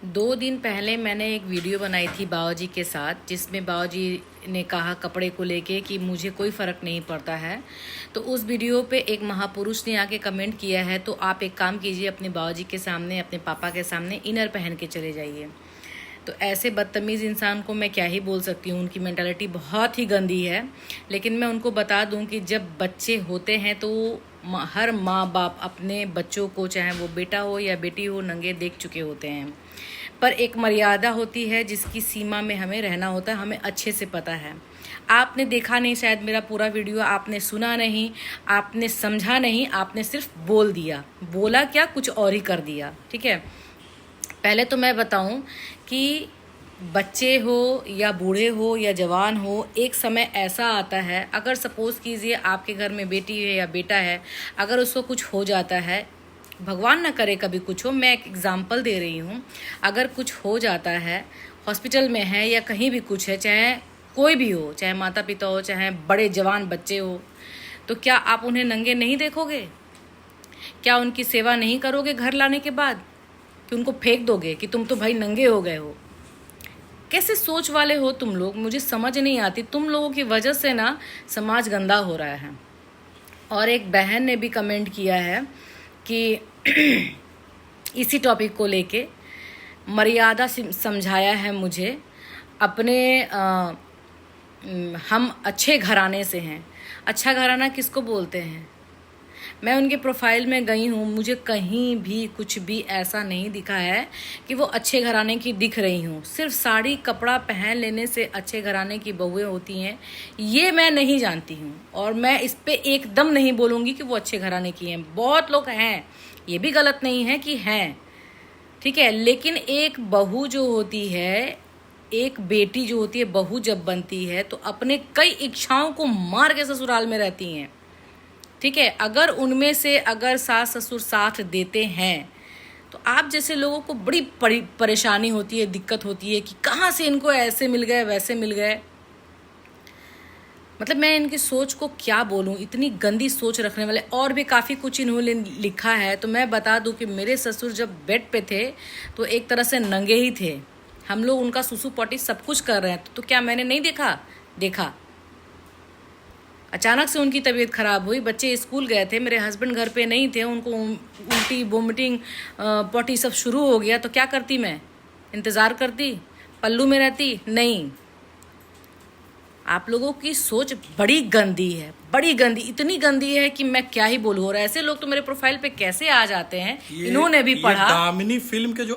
2 दिन पहले मैंने एक वीडियो बनाई थी बाबाजी के साथ, जिसमें बाबाजी ने कहा कपड़े को लेके कि मुझे कोई फ़र्क नहीं पड़ता है। तो उस वीडियो पे एक महापुरुष ने आके कमेंट किया है, तो आप एक काम कीजिए, अपने बाबाजी के सामने, अपने पापा के सामने इनर पहन के चले जाइए। तो ऐसे बदतमीज़ इंसान को मैं क्या ही बोल सकती हूँ, उनकी मेंटालिटी बहुत ही गंदी है। लेकिन मैं उनको बता दूँ कि जब बच्चे होते हैं तो हर माँ बाप अपने बच्चों को, चाहे वो बेटा हो या बेटी हो, नंगे देख चुके होते हैं। पर एक मर्यादा होती है जिसकी सीमा में हमें रहना होता है, हमें अच्छे से पता है। आपने देखा नहीं शायद मेरा पूरा वीडियो, आपने सुना नहीं, आपने समझा नहीं, आपने सिर्फ बोल दिया। बोला क्या, कुछ और ही कर दिया। ठीक है, पहले तो मैं बताऊं कि बच्चे हो या बूढ़े हो या जवान हो, एक समय ऐसा आता है, अगर सपोज़ कीजिए आपके घर में बेटी है या बेटा है, अगर उसको कुछ हो जाता है, भगवान ना करे कभी कुछ हो, मैं एक एग्ज़ाम्पल दे रही हूँ, अगर कुछ हो जाता है, हॉस्पिटल में है या कहीं भी कुछ है, चाहे कोई भी हो, चाहे माता पिता हो, चाहे बड़े जवान बच्चे हो, तो क्या आप उन्हें नंगे नहीं देखोगे? क्या उनकी सेवा नहीं करोगे घर लाने के बाद? कि उनको फेंक दोगे कि तुम तो भाई नंगे हो गए हो? कैसे सोच वाले हो तुम लोग, मुझे समझ नहीं आती। तुम लोगों की वजह से ना समाज गंदा हो रहा है। और एक बहन ने भी कमेंट किया है कि इसी टॉपिक को लेके मर्यादा समझाया है मुझे अपने हम अच्छे घराने से हैं। अच्छा घराना किसको बोलते हैं? मैं उनके प्रोफाइल में गई हूँ, मुझे कहीं भी कुछ भी ऐसा नहीं दिखा है कि वो अच्छे घराने की दिख रही हूँ। सिर्फ साड़ी कपड़ा पहन लेने से अच्छे घराने की बहुएं होती हैं, ये मैं नहीं जानती हूँ। और मैं इस पे एकदम नहीं बोलूँगी कि वो अच्छे घराने की हैं। बहुत लोग हैं, ये भी गलत नहीं है कि हैं, ठीक है। लेकिन एक बहू जो होती है, एक बेटी जो होती है, बहू जब बनती है तो अपने कई इच्छाओं को मार के ससुराल में रहती हैं। ठीक है, अगर उनमें से अगर सास ससुर साथ देते हैं तो आप जैसे लोगों को बड़ी परेशानी होती है, दिक्कत होती है कि कहाँ से इनको ऐसे मिल गए, वैसे मिल गए। मतलब मैं इनकी सोच को क्या बोलूँ, इतनी गंदी सोच रखने वाले। और भी काफ़ी कुछ इन्होंने लिखा है, तो मैं बता दूँ कि मेरे ससुर जब बेड पे थे तो एक तरह से नंगे ही थे। हम लोग उनका सुसु पॉटी सब कुछ कर रहे हैं, तो क्या मैंने नहीं देखा? अचानक से उनकी तबीयत ख़राब हुई, बच्चे स्कूल गए थे, मेरे हस्बैंड घर पे नहीं थे, उनको उल्टी वोमिटिंग पॉटी सब शुरू हो गया, तो क्या करती मैं? इंतज़ार करती, पल्लू में रहती? नहीं। आप लोगों की सोच बड़ी गंदी है, बड़ी गंदी, इतनी गंदी है कि मैं क्या ही बोलूँ। और ऐसे लोग तो मेरे प्रोफाइल पे कैसे आ जाते हैं? इन्होंने भी पढ़ा। दामिनी फिल्म के जो